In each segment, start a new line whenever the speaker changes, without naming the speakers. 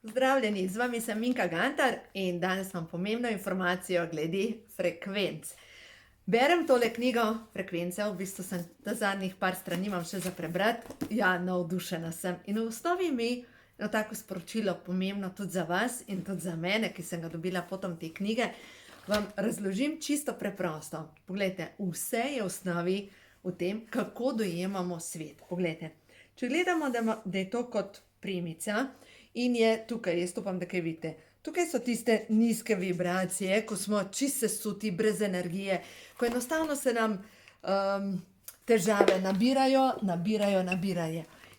Pozdravljeni, z vami sem Minka Gantar in danes imam pomembno informacijo glede frekvenc. Berem tole knjigo Frekvence, v bistvu sem zadnjih par strani imam še za prebrati. Ja, navdušena sem in v osnovi mi eno tako sporočilo pomembno tudi za vas in tudi za mene, ki sem ga dobila potom te knjige, vam razložim čisto preprosto. Poglejte, vse je v osnovi v tem, kako dojemamo svet. Poglejte, če gledamo, da je to kot premica in je tukaj, jaz upam, da kaj vidite, tukaj so tiste nizke vibracije, ko smo čisto sesuti, brez energije, ko enostavno se nam težave nabirajo.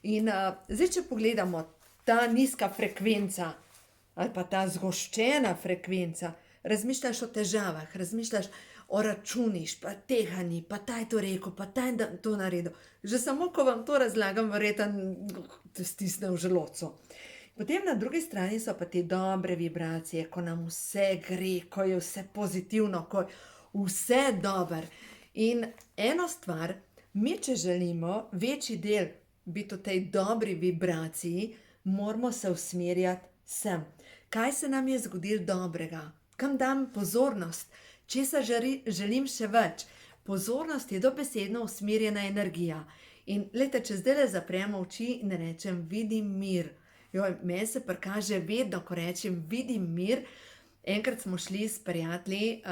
In zdaj, če pogledamo ta nizka frekvenca ali pa ta zgoščena frekvenca, razmišljaš o težavah, razmišljaš o računih, pa tega ni, pa ta je to rekel, pa ta je to naredil. Že samo, ko vam to razlagam, verjetno te stisne v želodcu. Potem na drugi strani so pa te dobre vibracije, ko nam vse gre, ko je vse pozitivno, ko je vse dobro. In eno stvar, mi če želimo večji del biti v tej dobri vibraciji, moramo se usmerjati sem. Kaj se nam je zgodilo dobrega? Kam dam pozornost? Česa želim še več? Pozornost je dobesedno usmerjena energija. In glejte, če zdaj zapremo oči in rečem, vidim mir. Meni se prikaže vedno, ko rečem, vidim mir. Enkrat smo šli s prijatelji,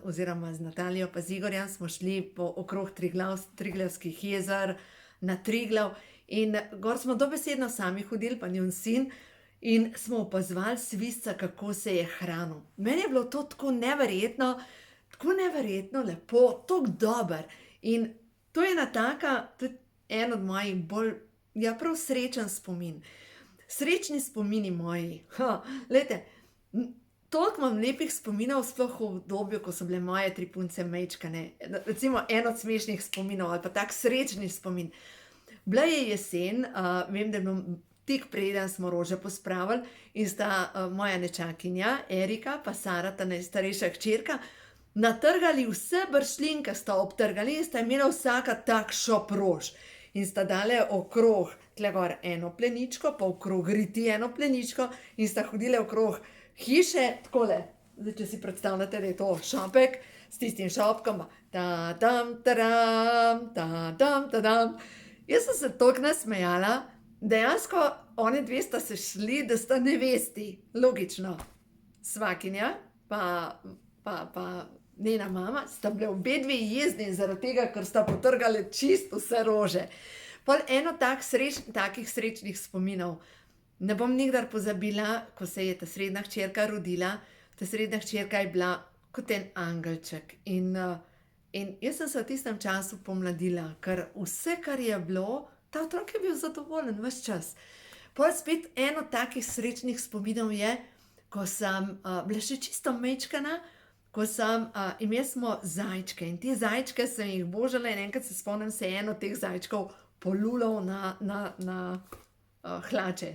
oziroma z Natalijo pa z Igorjem, smo šli okrog Triglavskih jezer, na Triglav. In gor smo dobesedno sami hodili, pa njun sin, in smo opazovali svizca, kako se je hranil. Meni je bilo to tako neverjetno lepo, tako dobro. In to je ena taka, to je en od mojih bolj, prav srečen spomin. Srečni spomini moji. Glejte, toliko imam lepih spominov, sploh v obdobju, ko so bile moje 3 punce majčkene. Recimo en od smešnih spominov ali pa tak srečni spomin. Bila je jesen, vem, da je bilo tik preden smo rože pospravili in sta moja nečakinja, Erika, pa Sara, ta najstarejša hčerka, natrgali vse bršljenke, sta obtrgali in sta imela vsaka tak šop rož. In sta dale okrog, tle gor eno pleničko, pa okrog riti eno pleničko in sta hodile okrog hiše, takole. Zdaj, če si predstavljate, da je to šopek, s tistim šopkom, ta-dam, ta-dam, ta-dam, ta-dam. Jaz sem se toliko nasmejala, dejansko oni dve sta se šli, da sta nevesti, logično. Svakinja, pa njena mama, sta bile obe dve jezni zaradi tega, ker sta potrgale čisto vse rože. Pol eno takih srečnih spominov. Ne bom nikdar pozabila, ko se je ta srednja hčerka rodila. Ta srednja hčerka je bila kot en angelček. In jaz sem se v tistem času pomladila, ker vse, kar je bilo, ta otrok je bil zadovoljen ves čas. Pol spet eno takih srečnih spominov je, ko sem bila še čisto majčkena, ko sem, imeli smo zajčke in te zajčke sem jih božala in enkrat se spomnim, se je eno teh zajčkov polulal na hlače.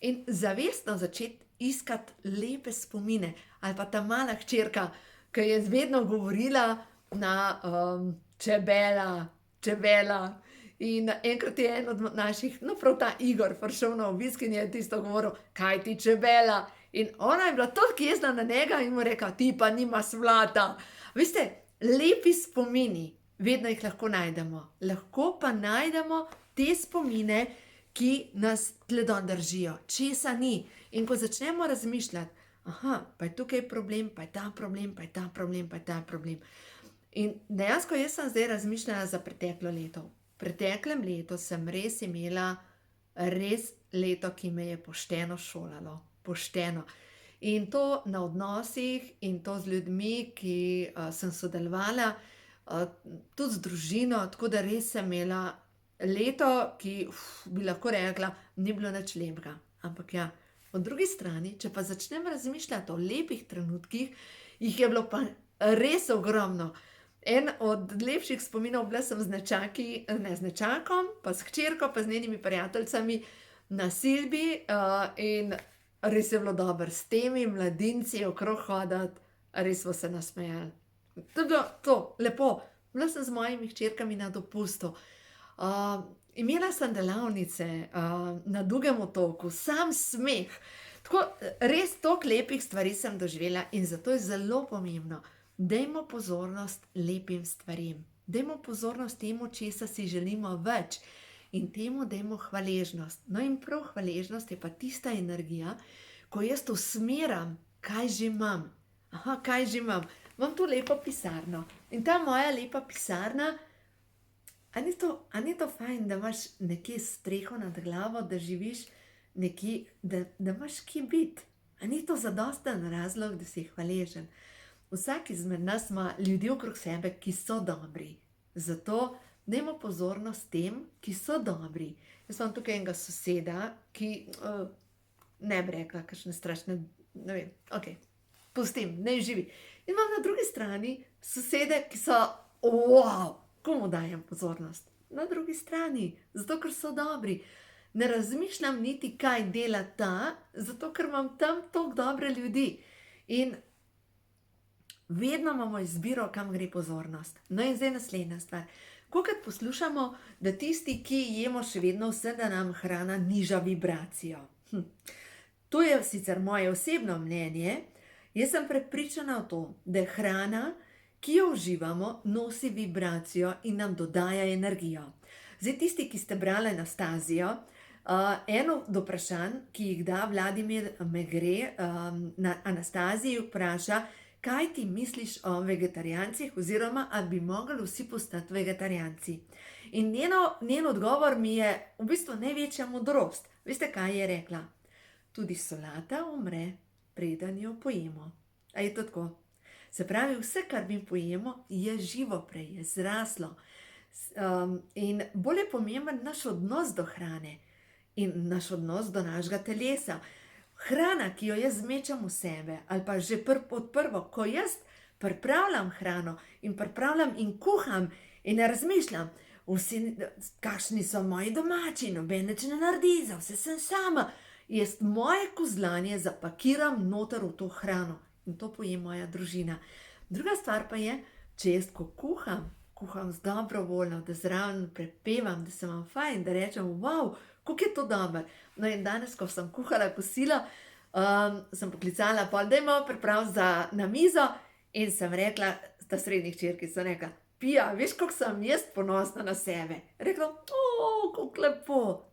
In zavestno začeti iskati lepe spomine, ali pa ta mala hčerka, ki je vedno govorila na čebela. In enkrat je en od naših, prav ta Igor, prišel na obisk in je tisto govoril, kaj ti čebela? In ona je bila toliko jezna na njega in mu rekla, ti pa nimaš vlata. Veste, lepi spomini, vedno jih lahko najdemo. Lahko pa najdemo te spomine, ki nas tledon držijo, česa ni. In ko začnemo razmišljati, pa je tukaj problem, pa je ta problem, pa je ta problem, pa je ta problem. In dejansko jaz sem zdaj razmišljala za preteklo leto. V preteklem letu sem res imela leto, ki me je pošteno šolalo. Pošteno. In to na odnosih in to z ljudmi, ki sem sodelovala, tudi z družino, tako da res sem imela leto, ki bi lahko rekla, ni bilo nič lepega. Ampak ja, po drugi strani, če pa začnem razmišljati o lepih trenutkih, jih je bilo pa res ogromno. En od lepših spominov bila sem z nečakom, pa s hčerko, pa z njenimi prijateljicami na Silbi in res je bilo dobro s temi mladinci okrog hoditi, res smo se nasmejali. To je bilo to, lepo. Bila sem z mojimi hčerkami na dopustu. Imela sem delavnice na Dugem otoku, sam smeh. Tako, res toliko lepih stvari sem doživela in zato je zelo pomembno, dajmo pozornost lepim stvarim, dajmo pozornost temu, česa si želimo več in temu dajmo hvaležnost. No in prav hvaležnost je pa tista energija, ko jaz usmeram, kaj že imam. Aha, kaj že imam? Imam tu lepo pisarno in ta moja lepa pisarna, a ni to fajn, da imaš nekje streho nad glavo, da živiš nekje, da imaš kje biti? A ni to zadosten razlog, da si hvaležen? Vsak izmed nas ima ljudi okrog sebe, ki so dobri. Zato dajmo pozornost tem, ki so dobri. Jaz imam tukaj enega soseda, ki, ne bi rekla, kakšne strašne, ne vem, okej, pustim, naj živi. In imam na drugi strani sosede, ki so, wow, komu dajem pozornost? Na drugi strani, zato ker so dobri. Ne razmišljam niti, kaj dela ta, zato ker imam tam toliko dobre ljudi. In vedno imamo izbiro, kam gre pozornost. No in zdaj naslednja stvar. Kolikrat poslušamo, da tisti, ki jemo še vedno vse, da nam hrana niža vibracijo. To je sicer moje osebno mnenje. Jaz sem prepričana v to, da je hrana, ki jo uživamo, nosi vibracijo in nam dodaja energijo. Zdaj tisti, ki ste brali Anastazijo, eno od vprašanj, ki jih da Vladimir Megre na Anastaziji, vpraša, kaj ti misliš o vegetarijancih oziroma ali bi mogli vsi postati vegetarijanci. In njen odgovor mi je v bistvu največja modrost. Veste, kaj je rekla? Tudi solata umre, preden jo pojemo. A je to tako? Se pravi, vse, kar mi pojemo, je živo prej, je zraslo. In bolj je pomemben naš odnos do hrane in naš odnos do našega telesa. Hrana, ki jo jaz zmečam v sebe, ali pa že pod prvo, ko jaz pripravljam hrano in pripravljam in kuham in ne razmišljam, kakšni so moji domači, noben nič ne naredi, za vse sem sama. Jaz moje kozlanje zapakiram noter v to hrano in to poje moja družina. Druga stvar pa je, če jaz ko kuham z dobro voljo, da zraven prepevam, da se imam fajn, da rečem, wow, kako je to dobro. No in danes, ko sem kuhala kosilo, sem poklicala, dajmo pripraviti na mizo in sem rekla, ta srednji hčerki sem rekla, Pija, veš, kako sem jaz ponosna na sebe? Rekla, kako lepo.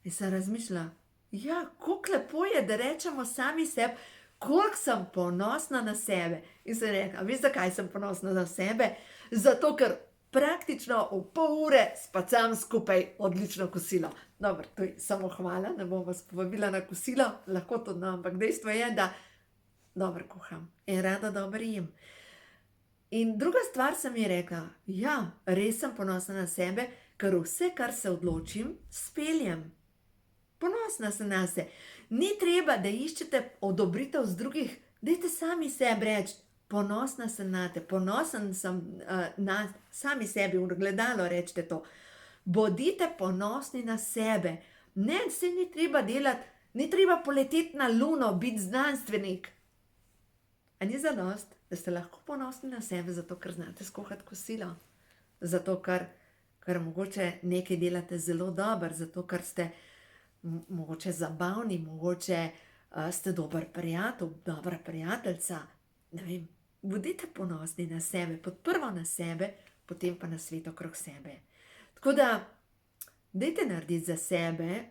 In sem razmišljala, ja, kako lepo je, da rečemo sami sebi, koliko sem ponosna na sebe. In sem rekla, veš, zakaj sem ponosna na sebe? Zato, ker praktično v pol ure spacam skupaj odlično kosilo. Dobro, to je samo hvala, ne bom vas povabila na kosilo, lahko to dam, ampak dejstvo je, da dobro kuham in rada dobro jem. In druga stvar sem ji rekla, ja, res sem ponosna na sebe, ker vse, kar se odločim, speljem. Ponosna sem na se. Ni treba, da iščete odobritev z drugih, dajte sami sebi reči, ponosna sem na te, ponosen sem na sami sebi, v gledalo rečete to. Bodite ponosni na sebe. Ne, se ni treba delati, ni treba poleteti na luno, biti znanstvenik. A ni zadost, da ste lahko ponosni na sebe, zato ker znate skuhati kosilo? Zato ker mogoče nekaj delate zelo dobro, zato ker ste mogoče zabavni, mogoče ste dober prijatelj, dobra prijateljica, ne vem, bodite ponosni na sebe, prvo na sebe, potem pa na svet okrog sebe. Tako da, dajte narediti za sebe,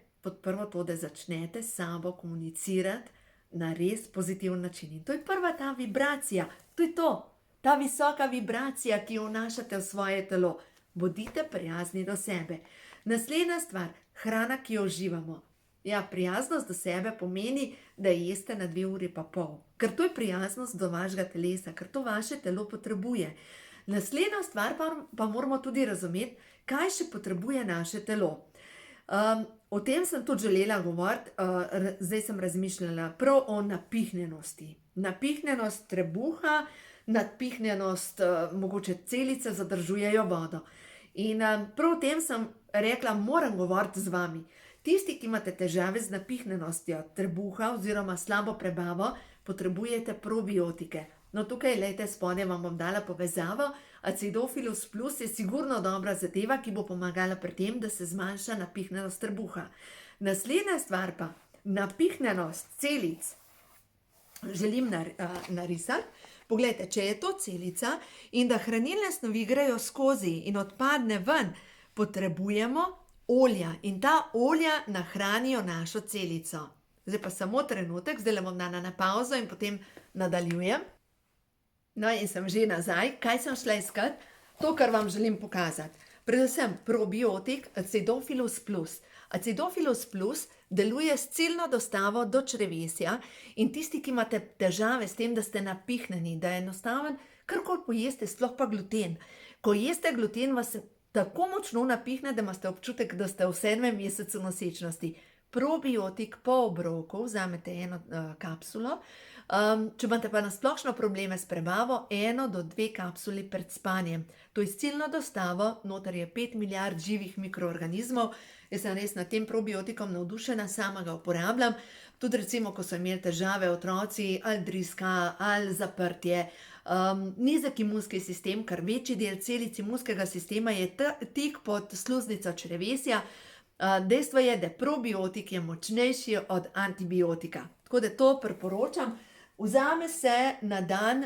prvo to, da začnete s sabo komunicirati na res pozitiven način. In to je prva ta vibracija, to je to, ta visoka vibracija, ki jo vnašate v svoje telo. Bodite prijazni do sebe. Naslednja stvar, hrana, ki jo uživamo. Ja, prijaznost do sebe pomeni, da jeste na 2 uri pa pol. Ker to je prijaznost do vašega telesa, ker to vaše telo potrebuje. Naslednja stvar pa moramo tudi razumeti, kaj še potrebuje naše telo. O tem sem tudi želela govoriti, zdaj sem razmišljala prav o napihnjenosti. Napihnjenost trebuha, napihnjenost, mogoče celice zadržujejo vodo. In prav o tem sem rekla, moram govoriti z vami. Tisti, ki imate težave z napihnjenostjo trebuha oziroma slabo prebavo, potrebujete probiotike. No, tukaj, lejte, spodaj vam bom dala povezavo. Acidofilus plus je sigurno dobra zadeva, ki bo pomagala pri tem, da se zmanjša napihnjenost trebuha. Naslednja stvar pa, napihnjenost celic želim narisati. Poglejte, če je to celica in da hranilne snovi grejo skozi in odpadne ven, potrebujemo olja in ta olja nahranijo našo celico. Zdaj pa samo trenutek, zdaj le bom dala na pauzo in potem nadaljujem. No, in sem že nazaj. Kaj sem šla iskat? To, kar vam želim pokazati. Predvsem probiotik Acidofilus plus. Acidofilus plus deluje s ciljno dostavo do črevesja in tisti, ki imate težave s tem, da ste napihnjeni, da je enostaven, karkoli pojeste, sploh pa gluten. Ko jeste gluten, vas tako močno napihne, da imate občutek, da ste v 7. mesecu nosečnosti. Probiotik po obroku, vzamete eno kapsulo. Če imate pa nasplošno probleme s prebavo, 1 do 2 kapsuli pred spanjem. To je s ciljno dostavo, noter je 5 milijard živih mikroorganizmov. Jaz sem res nad tem probiotikom navdušena, sama ga uporabljam. Tudi recimo, ko so imeli težave otroci, ali driska, ali zaprtje, nizek imunski sistem, kar večji del celic imunskega sistema je tik pod sluznico črevesja. Dejstvo je, da probiotik je močnejši od antibiotika. Tako da to priporočam. Vzame se na dan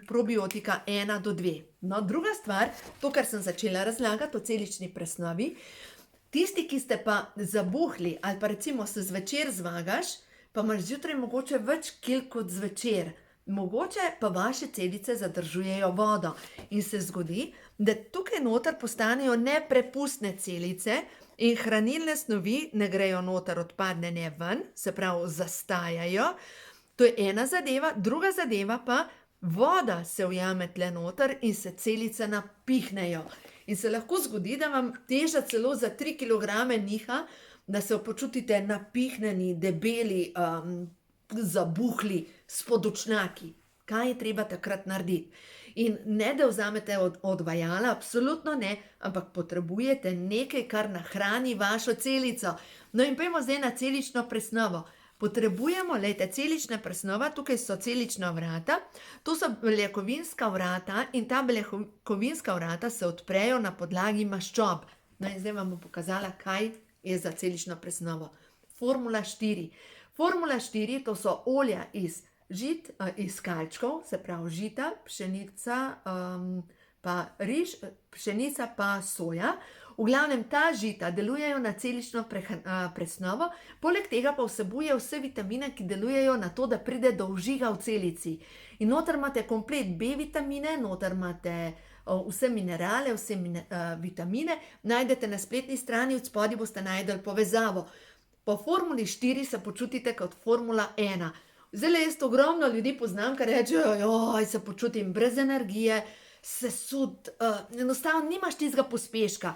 probiotika 1 do 2. No, druga stvar, to, kar sem začela razlagati o celični presnovi, tisti, ki ste pa zabuhli ali pa recimo se zvečer zvagaš, pa imaš zjutraj mogoče več kil kot zvečer. Mogoče pa vaše celice zadržujejo vodo in se zgodi, da tukaj noter postanejo neprepustne celice in hranilne snovi ne grejo noter, odpadne ne ven, se pravi zastajajo. To je ena zadeva, druga zadeva pa, voda se ujame tle noter in se celice napihnejo. In se lahko zgodi, da vam teža celo za 3 kilograme niha, da se počutite napihnjeni, debeli, zabuhli, spodočnjaki. Kaj je treba takrat narediti? In ne, da vzamete odvajala, absolutno ne, ampak potrebujete nekaj, kar nahrani vašo celico. No in pojdimo zdaj na celično presnovo. Potrebujemo, lejte, celična presnova, tukaj so celična vrata, to so beljakovinska vrata in ta beljakovinska vrata se odprejo na podlagi maščob. No in zdaj vam bom pokazala, kaj je za celično presnovo. Formula 4. Formula 4, to so olja iz žit, iz kalčkov, se pravi žita, pšenica, pa riž, pšenica pa soja. V glavnem ta žita delujejo na celično presnovo, poleg tega pa vsebuje vse vitamine, ki delujejo na to, da pride do vžiga v celici. In noter imate komplet B vitamine, noter imate vse minerale, vse vitamine, najdete na spletni strani, od spodaj boste najdeli povezavo. Po formuli 4 se počutite kot formula 1. Zdaj jaz ogromno ljudi poznam, ki rečejo, joj, se počutim brez energije, sesut, enostavno nimaš tistega pospeška.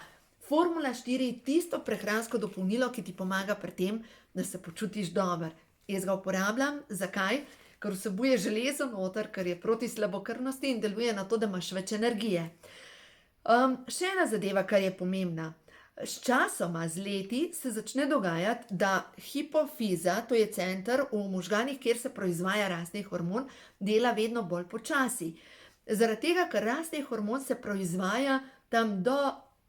Formula 4 je tisto prehransko dopolnilo, ki ti pomaga pri tem, da se počutiš dober. Jaz ga uporabljam. Zakaj? Ker vsebuje železo noter, ker je proti slabokrvnosti in deluje na to, da imaš več energije. Še ena zadeva, kar je pomembna. S časoma, z leti, se začne dogajati, da hipofiza, to je center v možganih, kjer se proizvaja rastni hormon, dela vedno bolj počasi. Zaradi tega, ker rastni hormon se proizvaja tam do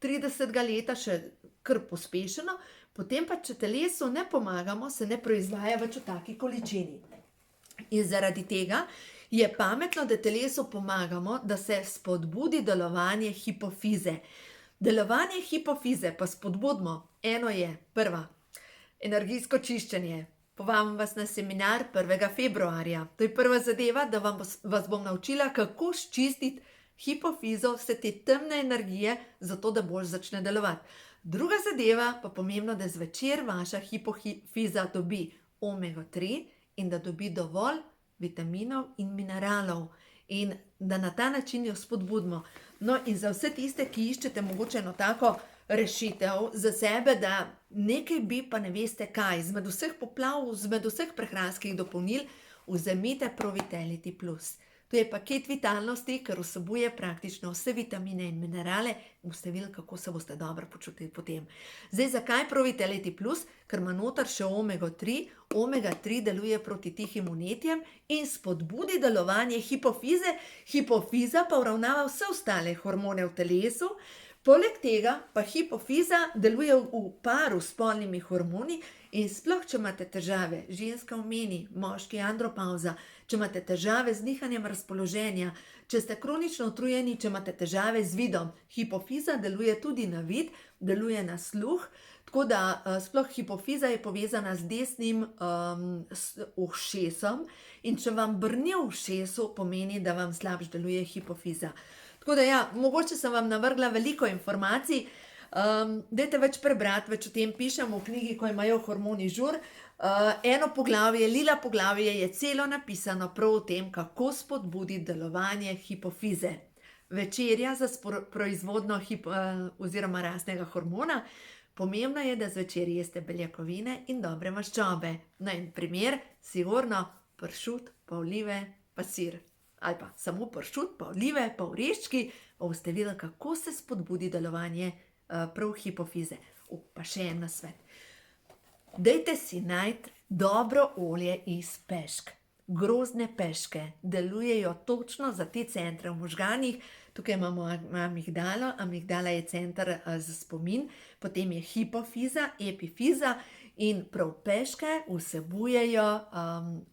30. leta še kar pospešeno, potem pa, če telesu ne pomagamo, se ne proizvaja več v taki količini. In zaradi tega je pametno, da telesu pomagamo, da se spodbudi delovanje hipofize. Delovanje hipofize pa spodbudimo. Eno je, prva, energijsko čiščenje. Povabim vas na seminar 1. februarja. To je prva zadeva, da vas bom naučila, kako čistiti hipofizo, vse te temne energije, zato da bolj začne delovati. Druga zadeva pa pomembno, da zvečer vaša hipofiza dobi omega 3 in da dobi dovolj vitaminov in mineralov in da na ta način jo spodbudimo. No in za vse tiste, ki iščete mogoče eno tako rešitev za sebe, da nekaj bi, pa ne veste kaj, zmed vseh poplav, zmed vseh prehranskih dopolnil, vzemite Pro Vitality Plus. To je paket vitalnosti, ker vsebuje praktično vse vitamine in minerale in boste videli, kako se boste dobro počutili potem. Zdaj, zakaj prav Vitality Plus? Ker ima noter še omega 3. Omega 3 deluje proti tihim vnetjem in spodbudi delovanje hipofize. Hipofiza pa uravnava vse ostale hormone v telesu. Poleg tega pa hipofiza deluje v paru s spolnimi hormoni in sploh, če imate težave, ženska omeni, moški andropauza, če imate težave z nihanjem razpoloženja, če ste kronično utrujeni, če imate težave z vidom, hipofiza deluje tudi na vid, deluje na sluh, tako da sploh hipofiza je povezana z desnim ušesom in če vam brni v ušesu, pomeni, da vam slabš deluje hipofiza. Tako da ja, mogoče sem vam navrgla veliko informacij, dajte več prebrati, več o tem pišem v knjigi, ko imajo hormoni žur. Eno poglavje, lila poglavje je celo napisano prav o tem, kako spodbuditi delovanje hipofize. Večerja za proizvodnjo oziroma rastnega hormona. Pomembno je, da zvečer jeste beljakovine in dobre maščobe. Na en primer, sigurno pršut, pa olive, pa sir. Ali pa samo pršut, pa olive, pa oreščki, pa boste videli, kako se spodbudi delovanje prav hipofize. Pa še en nasvet. Dajte si najti dobro olje iz pešk. Grozdne peške delujejo točno za te centre v možganih. Tukaj imamo amigdalo, amigdala je center za spomin, potem je hipofiza, epifiza in prav peške vsebujejo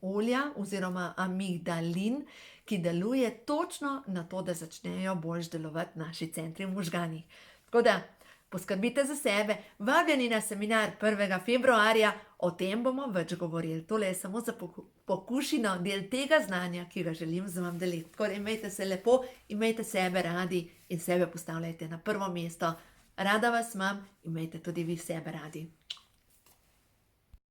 olja oziroma amigdalin, ki deluje točno na to, da začnejo bolj delovati naši centri v možganih. Tako da poskrbite za sebe, vabljeni na seminar 1. februarja, o tem bomo več govorili. Tole je samo za pokušino del tega znanja, ki ga želim z vam deliti. Tako da imejte se lepo, imejte sebe radi in sebe postavljajte na prvo mesto. Rada vas imam, imejte tudi vi sebe radi.